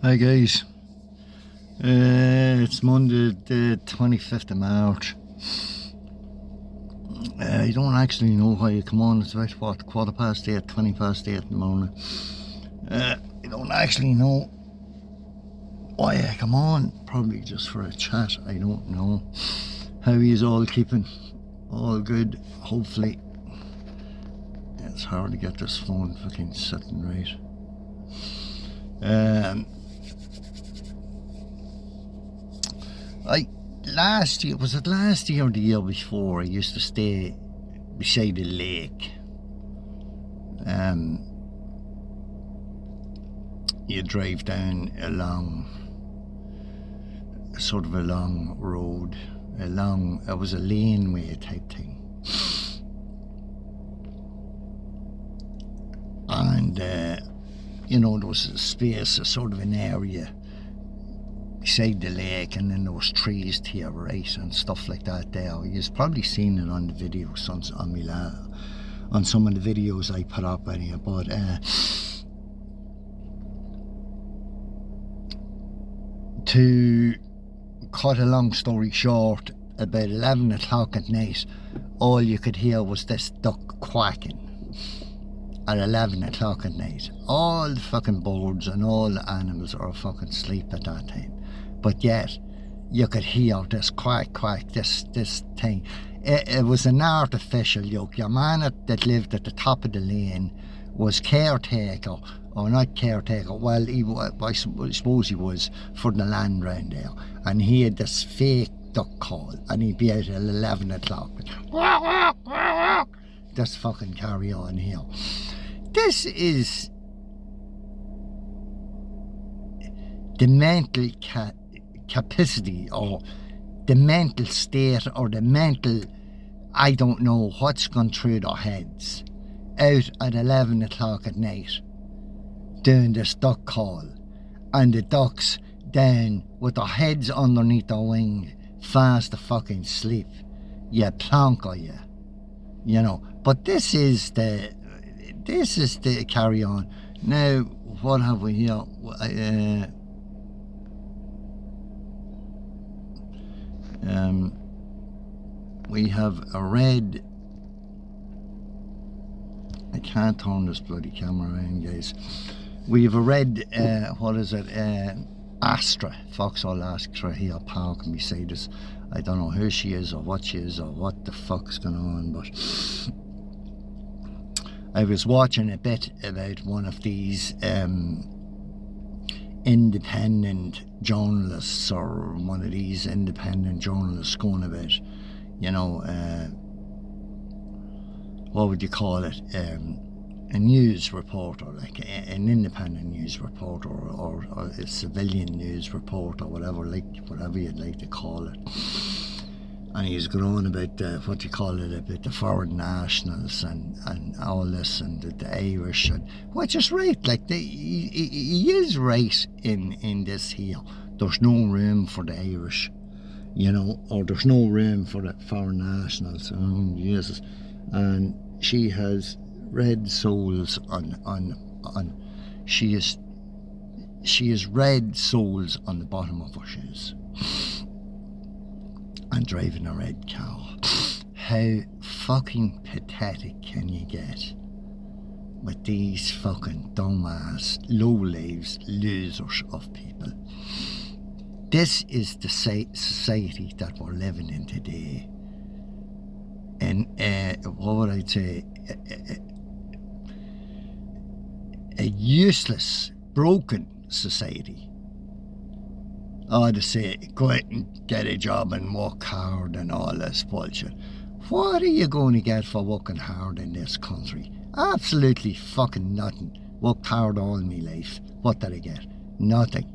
Hi guys, it's Monday the 25th of March. I don't actually know why you come on. It's about what, 8:15, 20 past 8 in the morning. I don't actually know why I come on. Probably just for a chat, I don't know. How are you all keeping? All good, hopefully. It's hard to get this phone fucking sitting right. Last year or the year before, I used to stay beside the lake. You drive down along sort of a long road, it was a laneway type thing. And there was a space, a sort of an area beside the lake, and then there was trees to your right and stuff like that there. You've probably seen it on the videos on some of the videos I put up anyway, but to cut a long story short, about 11 o'clock at night, all you could hear was this duck quacking at 11 o'clock at night. All the fucking birds and all the animals are fucking asleep at that time. But yet, you could hear this quack, this thing. It was an artificial yoke. Your man that lived at the top of the lane was caretaker, or not caretaker, well, I suppose he was, for the land round there. And he had this fake duck call, and he'd be out at 11 o'clock. Just fucking carry on here. This is the mental capacity, or the mental state, or the mental, I don't know what's gone through their heads, out at 11 o'clock at night doing this duck call, and the ducks down with their heads underneath their wing, fast to fucking sleep. You plonker you know. But this is the carry on. Now, what have we here? We have a red. I can't turn this bloody camera around, guys. We have a red, Astra, Vauxhall Astra here parking beside us. I don't know who she is, or what she is, or what the fuck's going on, but I was watching a bit about one of these independent journalists, or one of these independent journalists going about, what would you call it, a news reporter, like an independent news reporter, or a civilian news reporter, whatever you'd like to call it. And he's going on about about the foreign nationals and all this, and the Irish, and which is right. Like he is right in this here. There's no room for the Irish, or there's no room for the foreign nationals. Oh, Jesus. And she has red soles on she has red soles on the bottom of her shoes, and driving a red car. How fucking pathetic can you get with these fucking dumbass, low-lives, losers of people? This is the society that we're living in today. And what would I say? A useless, broken society. To say, go out and get a job and work hard and all this bullshit. What are you going to get for working hard in this country? Absolutely fucking nothing. Worked hard all my life. What did I get? Nothing.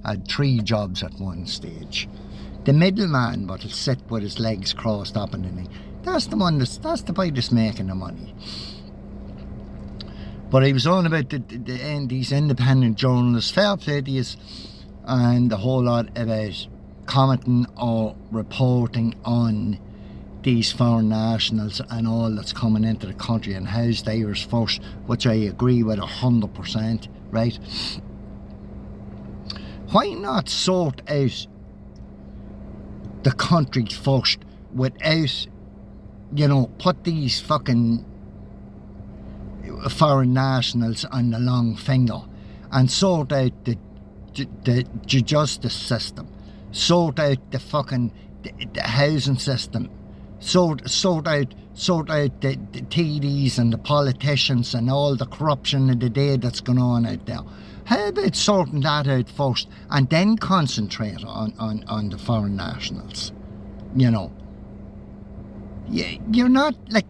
I had 3 jobs at one stage. The middleman that'll sit with his legs crossed up and everything, that's the guy that's making the money. But I was on about these independent journalists, fair play to you, and the whole lot about commenting or reporting on these foreign nationals and all that's coming into the country, and how's the Irish first, which I agree with 100%, right? Why not sort out the country first without, put these fucking foreign nationals on the long finger and sort out the justice system, sort out the fucking the housing system, sort out the TDs and the politicians and all the corruption of the day that's going on out there. How about sorting that out first and then concentrate on the foreign nationals? You're not like,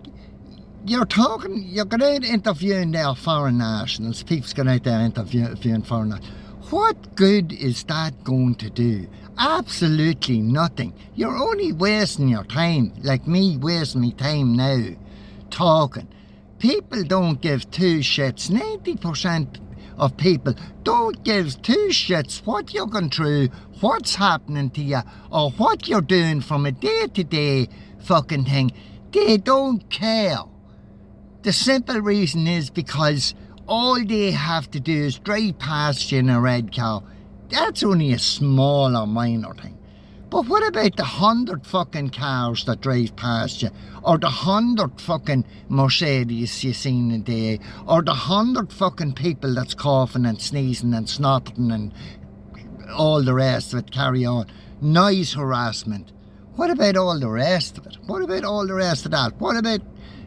you're going out interviewing their foreign nationals, people's going out there interviewing foreign nationals. What good is that going to do? Absolutely nothing. You're only wasting your time, like me wasting my time now, talking. People don't give two shits. 90% of people don't give two shits what you're going through, what's happening to you, or what you're doing from a day-to-day fucking thing. They don't care. The simple reason is because all they have to do is drive past you in a red car. That's only a small or minor thing. But what about the 100 fucking cars that drive past you? Or the 100 fucking Mercedes you seen a day? Or the 100 fucking people that's coughing and sneezing and snotting and all the rest of it, carry on. Noise harassment. What about all the rest of it? What about all the rest of that? What about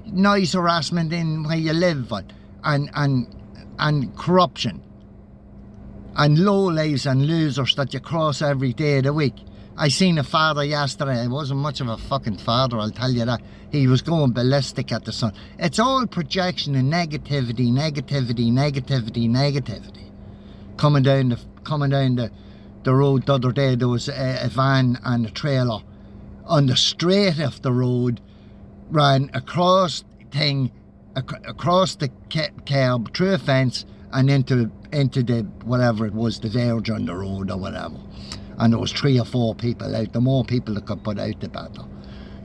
noise harassment in where you live and corruption and lowlives and losers that you cross every day of the week? I seen a father yesterday. He wasn't much of a fucking father, I'll tell you that. He was going ballistic at the sun. It's all projection and negativity. Coming down the road the other day, there was a van and a trailer on the straight of the road, ran across the curb, through a fence and into the whatever it was, the verge on the road or whatever. And there was 3 or 4 people out. The more people that could put out, the better.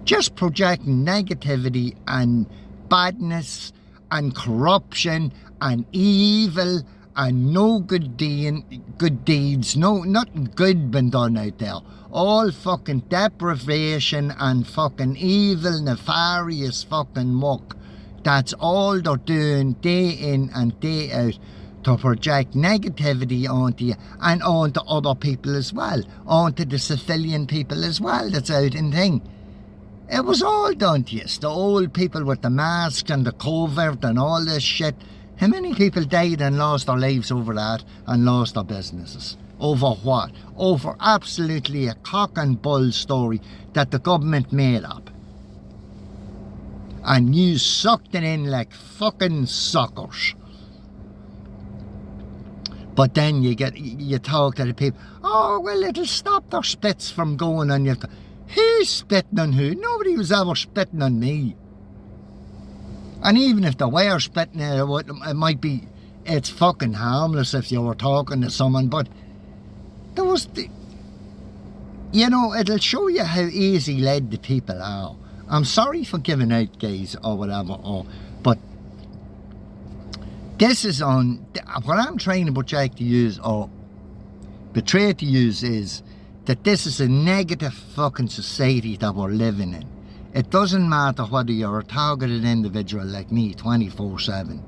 Just projecting negativity and badness and corruption and evil and no good deeds. No, nothing good been done out there. All fucking deprivation and fucking evil, nefarious fucking muck. That's all they're doing day in and day out, to project negativity onto you and onto other people as well, onto the civilian people as well that's out in thing. It was all done to you. The old people with the masks and the COVID and all this shit. How many people died and lost their lives over that and lost their businesses? Over what? Over absolutely a cock and bull story that the government made up. And you sucked it in like fucking suckers. But then you talk to the people, oh, well, it'll stop their spits from going on you. Who's spitting on who? Nobody was ever spitting on me. And even if they were spitting, it might be, it's fucking harmless if you were talking to someone, but there was, it'll show you how easy led the people are. I'm sorry for giving out gays or whatever, but this is on, what I'm trying to project to use or betray to use is that this is a negative fucking society that we're living in. It doesn't matter whether you're a targeted individual like me 24/7,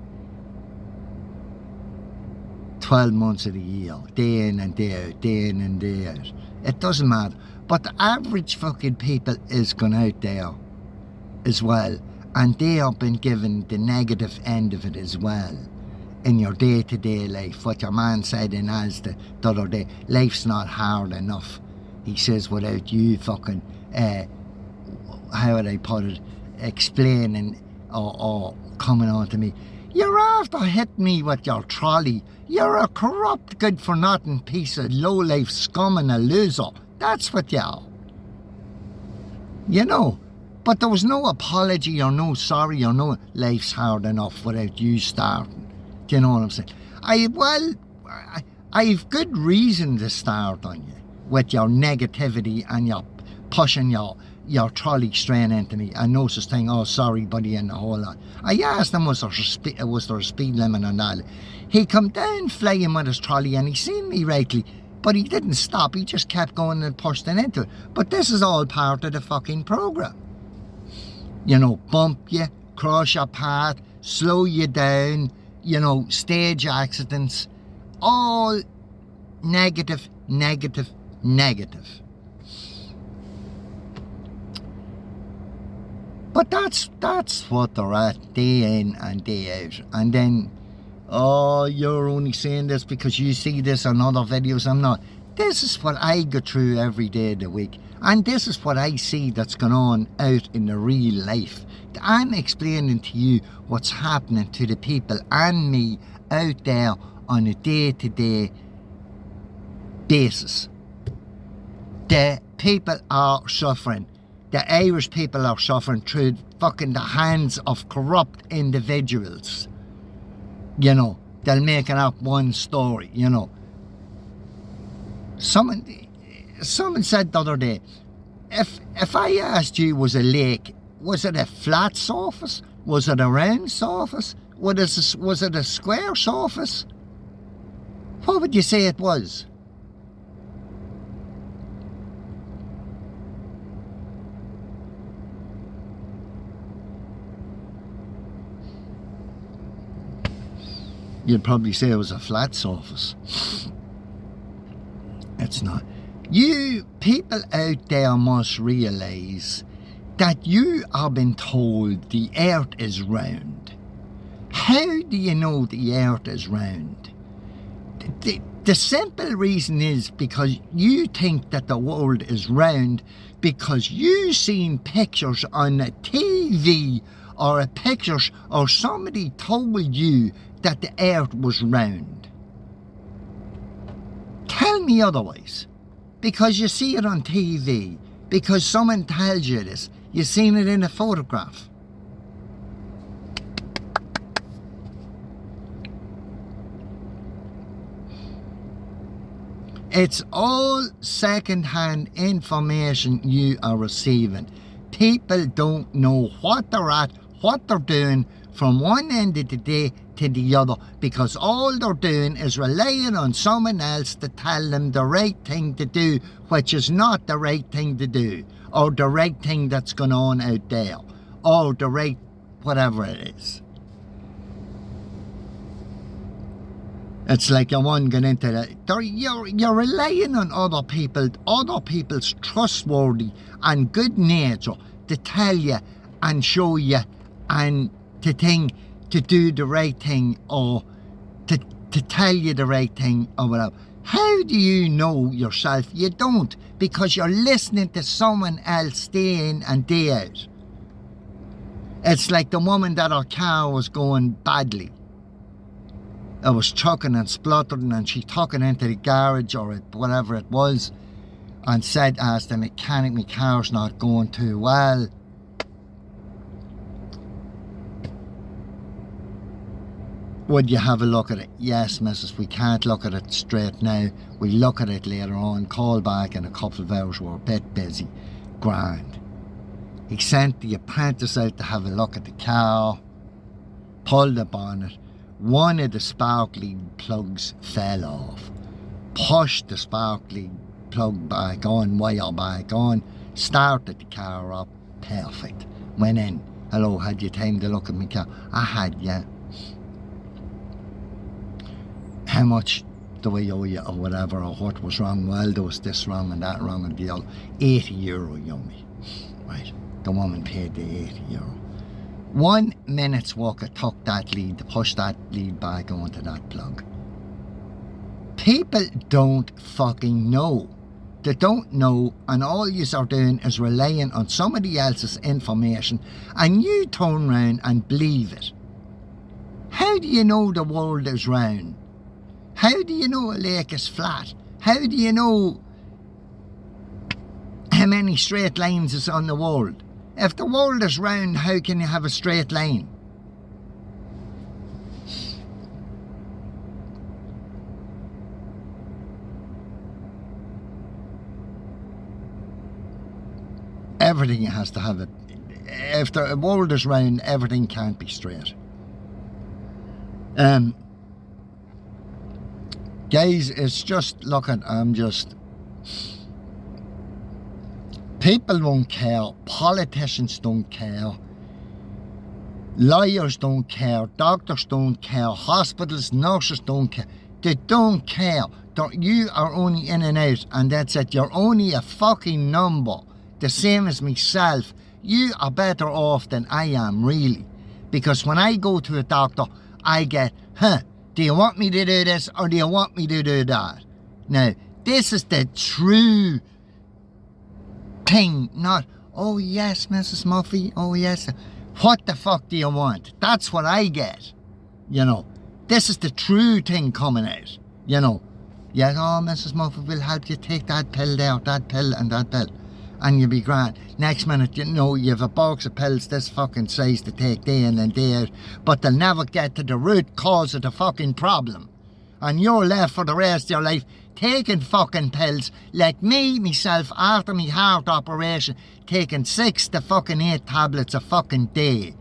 12 months of the year, day in and day out, day in and day out. It doesn't matter. But the average fucking people is going out there as well, and they have been given the negative end of it as well. In your day-to-day life, what your man said in Asda the other day, life's not hard enough. He says without you fucking, how would I put it, explaining or coming on to me. You're after hitting me with your trolley. You're a corrupt, good-for-nothing piece of low-life scum and a loser. That's what you are. But there was no apology or no sorry or no life's hard enough without you starting. Do you know what I'm saying? I've good reason to start on you with your negativity and your pushing your trolley straight into me and no such thing, oh sorry buddy and the whole lot. I asked him was there a speed limit on that. He come down flying with his trolley and he seen me rightly But he didn't stop, he just kept going and pushing into it. But this is all part of the fucking programme. You know, bump you, cross your path, slow you down, you know, stage accidents, all negative, negative, negative. But that's what they're at day in and day out. And then, oh, you're only saying this because you see this on other videos. I'm not. This is what I go through every day of the week. And this is what I see that's going on out in the real life. I'm explaining to you what's happening to the people and me out there on a day-to-day basis. The people are suffering. The Irish people are suffering through fucking the hands of corrupt individuals. You know, they're making up one story, you know. Someone said the other day, if I asked you, was a lake, was it a flat surface? Was it a round surface? Was it a square surface? What would you say it was? You'd probably say it was a flat surface. It's not. You people out there must realise that you have been told the earth is round. How do you know the earth is round? The simple reason is because you think that the world is round because you've seen pictures on the TV or pictures or somebody told you that the earth was round. Tell me otherwise. Because you see it on TV. Because someone tells you this. You've seen it in a photograph. It's all second-hand information you are receiving. People don't know what they're at, what they're doing from one end of the day to the other, because all they're doing is relying on someone else to tell them the right thing to do, which is not the right thing to do, or the right thing that's going on out there, or the right whatever it is. It's like you want to get into that. You're relying on other people's trustworthy and good nature to tell you and show you and to do the right thing or to tell you the right thing or whatever. How do you know yourself? You don't, because you're listening to someone else day in and day out. It's like the woman that her car was going badly. It was chucking and spluttering, and she took it into the garage or whatever it was and asked the mechanic, my car's not going too well. Would you have a look at it? Yes, missus, we can't look at it straight now. We'll look at it later on. Call back in a couple of hours. We're a bit busy. Grand. He sent the apprentice out to have a look at the car, pulled the bonnet. One of the sparkly plugs fell off. Pushed the sparkly plug back on, wire back on, started the car up. Perfect. Went in. Hello, had you time to look at my car? I had, yeah. How much do we owe you or whatever, or what was wrong? Well, there was this wrong and that wrong and the other. €80 you owe me. Right. The woman paid the €80. 1 minute's walk it took that lead to push that lead back onto that plug. People don't fucking know. They don't know, and all you are doing is relying on somebody else's information, and you turn round and believe it. How do you know the world is round? How do you know a lake is flat? How do you know how many straight lines is on the world? If the world is round, how can you have a straight line? Everything has to have it. If the world is round, everything can't be straight. Guys, it's just, look at, people don't care, politicians don't care, lawyers don't care, doctors don't care, hospitals, nurses don't care. They don't care. You are only in and out, and that's it. You're only a fucking number. The same as myself. You are better off than I am, really. Because when I go to a doctor, I get, do you want me to do this or do you want me to do that? Now, this is the true thing, not, oh yes, Mrs. Muffy, oh yes. What the fuck do you want? That's what I get, you know. This is the true thing coming out, you know. Yes, oh, Mrs. Muffet will help you take that pill there, that pill and that pill. And you'll be grand. Next minute, you know, you have a box of pills this fucking size to take day in and day out. But they'll never get to the root cause of the fucking problem. And you're left for the rest of your life taking fucking pills like me, myself, after my heart operation, taking 6 to fucking 8 tablets a fucking day.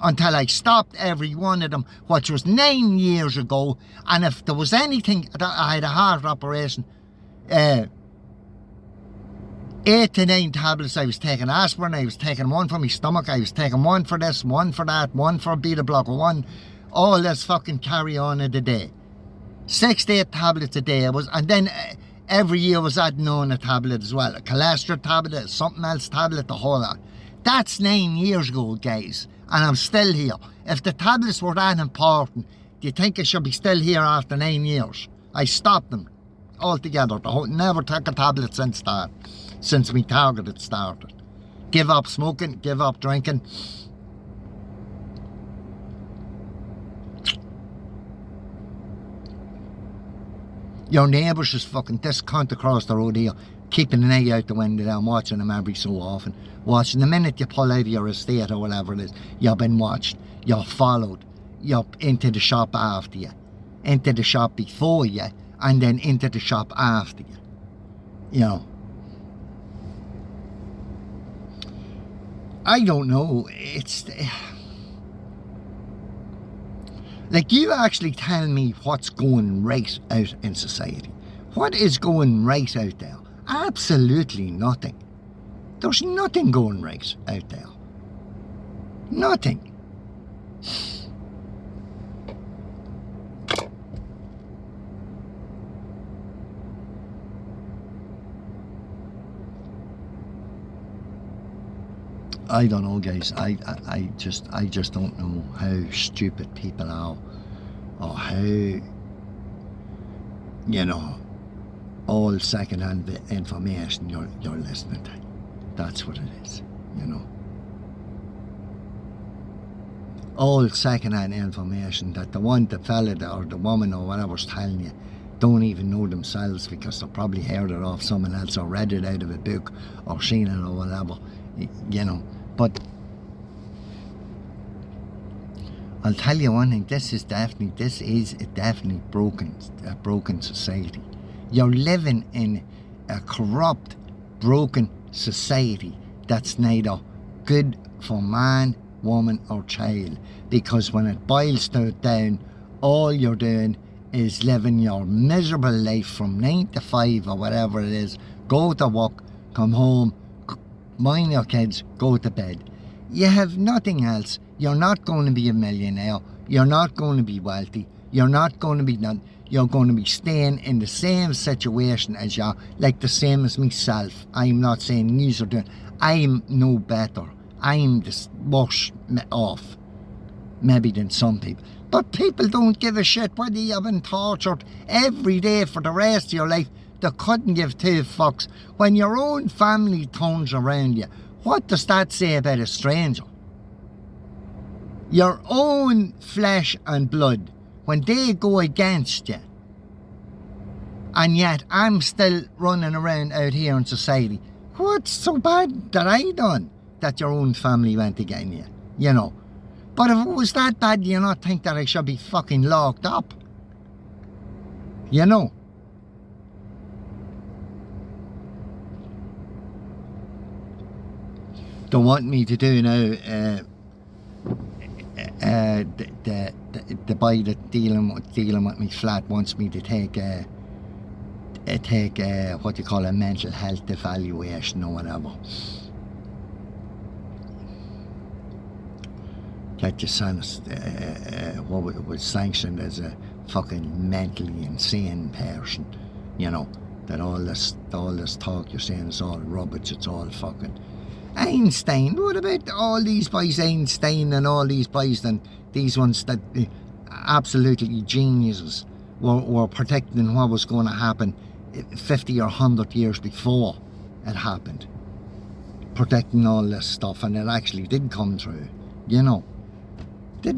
Until I stopped every one of them, which was 9 years ago. And if there was anything that I had a heart operation, 8 to 9 tablets. I was taking aspirin, I was taking one for my stomach, I was taking one for this, one for that, one for beta blocker, one, all this fucking carry on of the day. 6 to 8 tablets a day. And then every year was adding on a tablet as well. A cholesterol tablet, something else tablet, the whole lot. That's 9 years ago, guys. And I'm still here. If the tablets were that important, do you think I should be still here after 9 years? I stopped them altogether. Never took a tablet since my target had started. Give up smoking, give up drinking. Your neighbours is fucking this cunt across the road here, keeping an eye out the window there and watching them every so often. Watching the minute you pull out of your estate or whatever it is, you've been watched, you're followed, you're into the shop after you, into the shop before you, and then into the shop after you. You know. I don't know, it's... Like, you actually tell me what's going right out in society. What is going right out there? Absolutely nothing. There's nothing going right out there. Nothing. I don't know, guys. I just don't know how stupid people are, or how, you know, all second-hand information you're listening to. That's what it is, you know. All second-hand information that the fella or the woman or whatever's telling you don't even know themselves, because they probably heard it off someone else or read it out of a book or seen it or whatever, you know. But I'll tell you one thing, this is a definitely broken society. You're living in a corrupt, broken society that's neither good for man, woman or child, because when it boils down, all you're doing is living your miserable life from 9 to 5 or whatever it is, go to work, come home, mind your kids, go to bed. You have nothing else. You're not going to be a millionaire, you're not going to be wealthy, you're not going to be none. You're going to be staying in the same situation as you, like the same as myself. I'm not saying you are doing. I'm no better. I'm just worse off, maybe, than some people. But people don't give a shit whether you've been tortured every day for the rest of your life. They couldn't give 2 fucks. When your own family turns around you, what does that say about a stranger? Your own flesh and blood, when they go against you, and yet I'm still running around out here in society. What's so bad that I done that your own family went against you? You know. But if it was that bad, do you not think that I should be fucking locked up? You know. They want me to do now, the boy that dealing with me flat wants me to take take what you call a mental health evaluation or whatever. Get your son what was sanctioned as a fucking mentally insane person, you know, that all this talk you're saying is all rubbish, it's all fucking Einstein. What about all these boys, Einstein and all these boys, and these ones that absolutely geniuses were predicting what was going to happen 50 or 100 years before it happened, predicting all this stuff, and it actually did come true, you know. They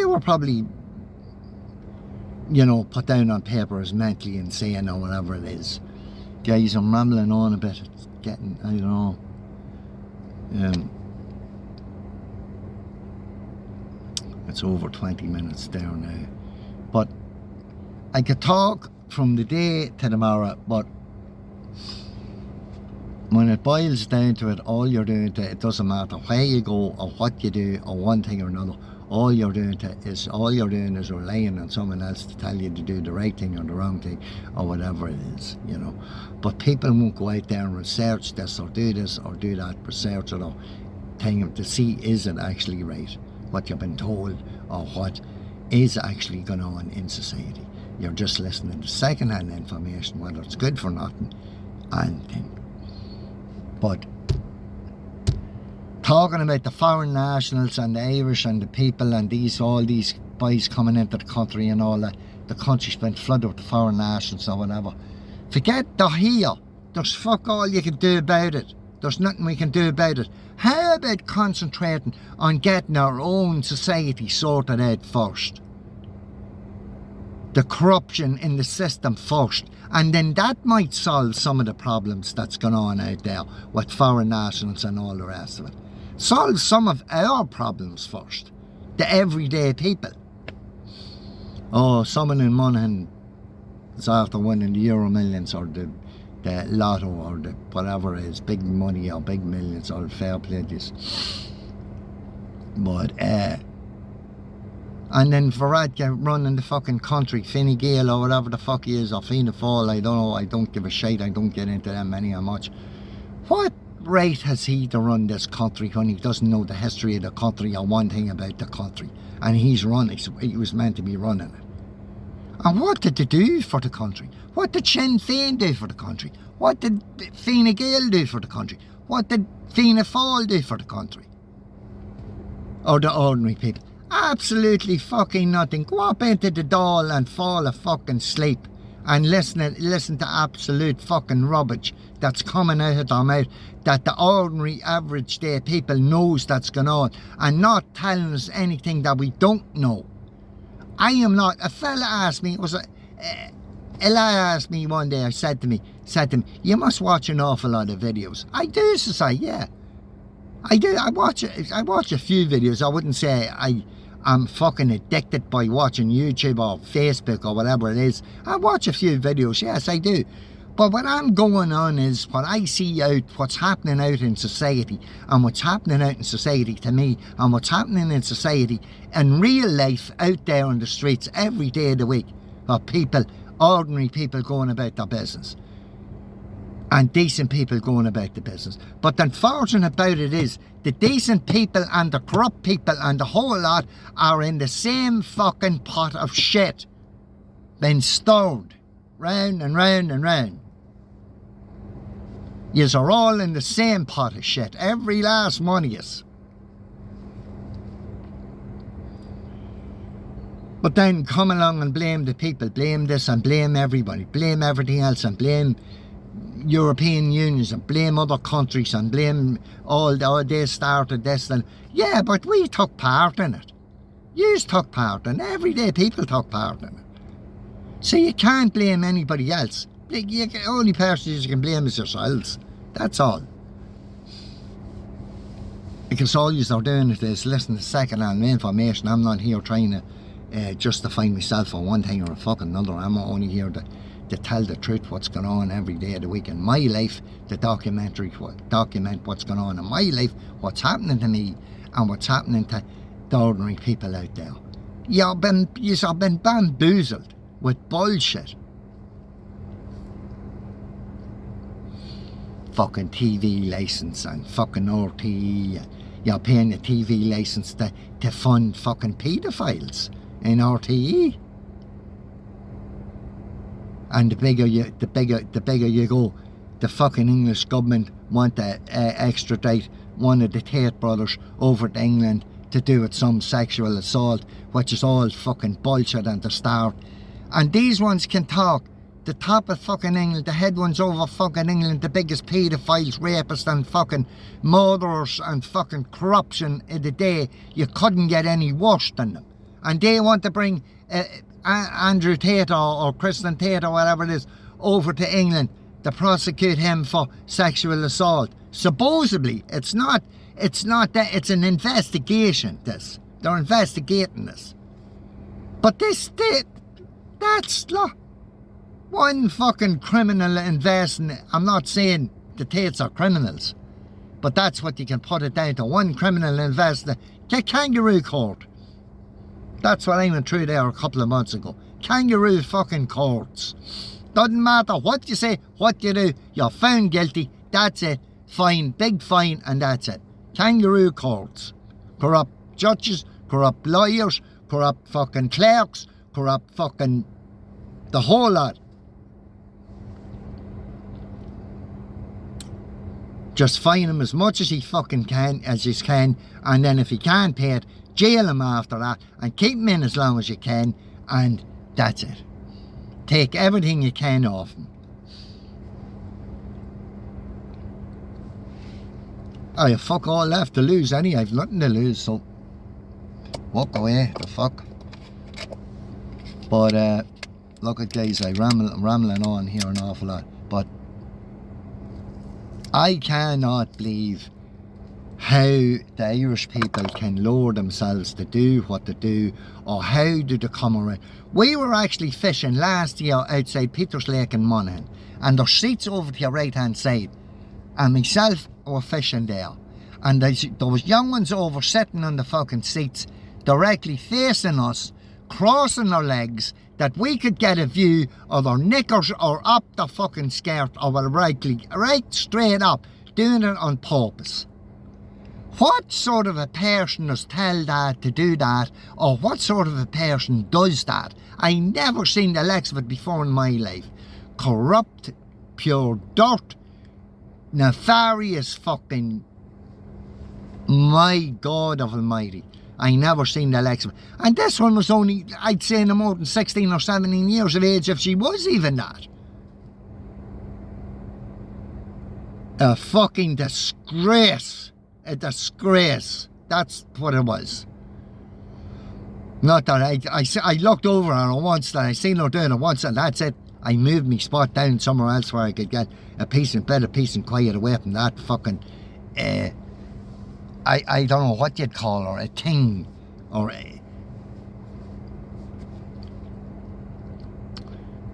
were probably, you know, put down on paper as mentally insane or whatever it is. Guys, I'm rambling on a bit. It's getting, I don't know. It's over 20 minutes there now. But I could talk from the day to tomorrow, but when it boils down to it, all you're doing it doesn't matter where you go or what you do or one thing or another. All you're doing is relying on someone else to tell you to do the right thing or the wrong thing or whatever it is, you know. But people won't go out there and research this or do that, research it or thing to see is it actually right, what you've been told or what is actually going on in society. You're just listening to second-hand information, whether it's good for nothing and thing. But talking about the foreign nationals and the Irish and the people and all these boys coming into the country and all that, the country's been flooded with the foreign nationals or whatever. Forget they're here. There's fuck all you can do about it. There's nothing we can do about it. How about concentrating on getting our own society sorted out first? The corruption in the system first, and then that might solve some of the problems that's going on out there with foreign nationals and all the rest of it. Solve some of our problems first, the everyday people. Oh, someone in Monaghan is after winning the Euro Millions or the Lotto or the whatever it is, big money or big millions, or fair play this. But and then Varadkar running the fucking country, Fine Gael or whatever the fuck he is, or Fianna Fáil, I don't know, I don't give a shit, I don't get into them any how much. What right has he to run this country when he doesn't know the history of the country or one thing about the country? And he was meant to be running it. And what did they do for the country? What did Sinn Féin do for the country? What did Fine Gael do for the country? What did Fianna Fáil do for the country? Or the ordinary people? Absolutely fucking nothing. Go up into the Dáil and fall a fucking sleep and listen to absolute fucking rubbish that's coming out of their mouth that the ordinary average day people knows that's going on and not telling us anything that we don't know. I am not. A fella asked me, Eli asked me one day, said to me, you must watch an awful lot of videos. I do, so yeah. I do. I watch a few videos. I wouldn't say I'm fucking addicted by watching YouTube or Facebook or whatever it is. I watch a few videos, yes I do. But what I'm going on is what I see out, what's happening out in society, and what's happening out in society to me, and what's happening in society in real life out there on the streets every day of the week of people, ordinary people going about their business. And decent people going about the business. But the unfortunate about it is the decent people and the corrupt people and the whole lot are in the same fucking pot of shit, being stirred round and round and round. Yous are all in the same pot of shit, every last one of yous. But then come along and blame the people, blame this and blame everybody, blame everything else and blame European unions and blame other countries and blame they started this and yeah, but we took part in it. Yous took part in it. Everyday people took part in it. So you can't blame anybody else. The only person you can blame is yourselves. That's all. Because all you are doing is listening to second-hand information. I'm not here trying to justify myself on one thing or a fucking another. I'm only here to tell the truth, what's going on every day of the week in my life, to document what's going on in my life, what's happening to me, and what's happening to the ordinary people out there. You've been bamboozled with bullshit. fucking TV license and fucking RTE. You're paying a TV license to fund fucking paedophiles in RTE. And the bigger you go, the fucking English government want to extradite one of the Tate brothers over to England to do with some sexual assault, which is all fucking bullshit and the start. And these ones can talk. The top of fucking England, the head ones over fucking England, the biggest paedophiles, rapists and fucking murderers and fucking corruption of the day, you couldn't get any worse than them. And they want to bring Andrew Tate or Kristen Tate or whatever it is over to England to prosecute him for sexual assault. Supposedly, it's not that, it's an investigation, this. They're investigating this. But that's one fucking criminal investing. I'm not saying the Tates are criminals, but that's what you can put it down to. One criminal investing. Get kangaroo court. That's what I went through there a couple of months ago. Kangaroo fucking courts. Doesn't matter what you say, what you do, you're found guilty, that's it. Fine, big fine, and that's it. Kangaroo courts. Corrupt judges, corrupt lawyers, corrupt fucking clerks, corrupt fucking the whole lot. Just fine him as much as he fucking can, and then if he can't pay it, jail him after that, and keep him in as long as you can, and that's it. Take everything you can off him. I have fuck all left to lose anyway. I've nothing to lose, so walk away, the fuck. But look at guys, I'm rambling on here an awful lot, but I cannot believe how the Irish people can lower themselves to do what they do, or how do they come around. We were actually fishing last year outside Peters Lake in Monaghan, and there's seats over to your right hand side, and myself were fishing there, and there was young ones over sitting on the fucking seats directly facing us, crossing their legs, that we could get a view of their knickers or up the fucking skirt, or right straight up, doing it on purpose. What sort of a person does tell that to do that, or what sort of a person does that? I never seen the likes of it before in my life. Corrupt, pure dirt, nefarious fucking, my God of Almighty. I never seen the likes of it. And this one was only, I'd say, no more than 16 or 17 years of age, if she was even that. A fucking disgrace. A disgrace. That's what it was. Not that I looked over at her once, that I seen her doing it once, and that's it. I moved my spot down somewhere else where I could get a peace and quiet away from that fucking, I don't know what you'd call her, a thing, or a...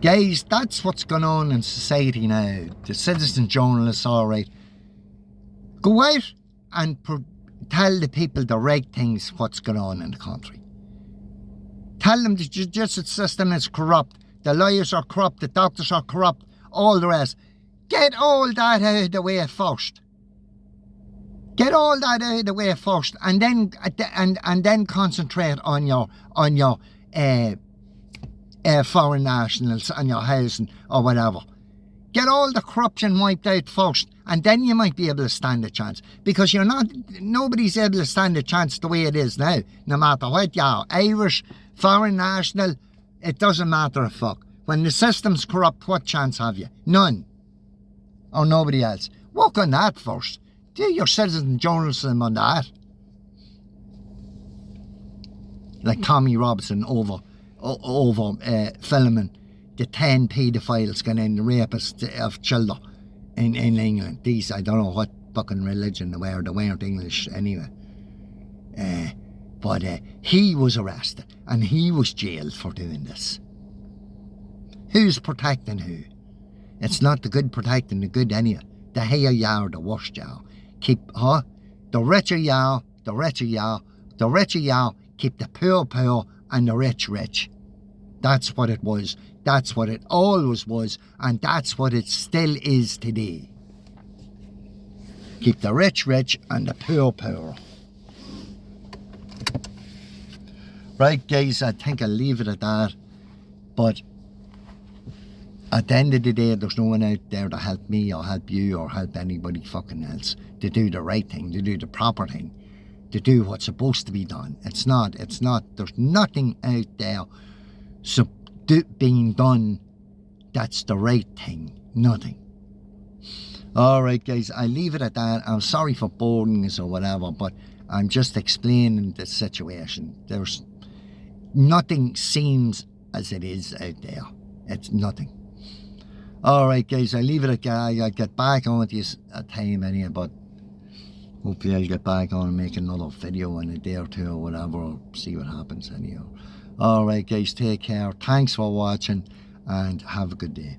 Guys, that's what's going on in society now. The citizen journalists, alright, go out and tell the people the right things, what's going on in the country. Tell them the justice system is corrupt, the lawyers are corrupt, the doctors are corrupt, all the rest. Get all that out of the way first. Get all that out of the way first, and then concentrate on your foreign nationals and your housing or whatever. Get all the corruption wiped out first, and then you might be able to stand a chance. Because nobody's able to stand a chance the way it is now. No matter what you are, Irish, foreign national, it doesn't matter a fuck. When the system's corrupt, what chance have you? None. Or nobody else. Work on that first. Do your citizen journalism on that. Like Tommy Robinson over filming the 10 paedophiles going in, the rapists of children in England. These, I don't know what fucking religion they were. They weren't English anyway. But he was arrested and he was jailed for doing this. Who's protecting who? It's not the good protecting the good anyway. The higher you are, the worse you are. The richer you are, the richer you are, the richer you are, keep the poor poor and the rich rich. That's what it was. That's what it always was, and that's what it still is today. Keep the rich rich and the poor poor. Right, guys, I think I'll leave it at that. But at the end of the day, there's no one out there to help me or help you or help anybody fucking else to do the right thing, to do the proper thing, to do what's supposed to be done. It's not, there's nothing out there being done that's the right thing. Nothing. Alright, guys, I leave it at that. I'm sorry for boring us or whatever, but I'm just explaining the situation. There's nothing seems as it is out there. It's nothing. Alright, guys, I leave it at that. I'll get back on with you a time anyway, but hopefully I'll get back on and make another video in a day or two or whatever, or see what happens anyhow. Alright, guys, take care. Thanks for watching and have a good day.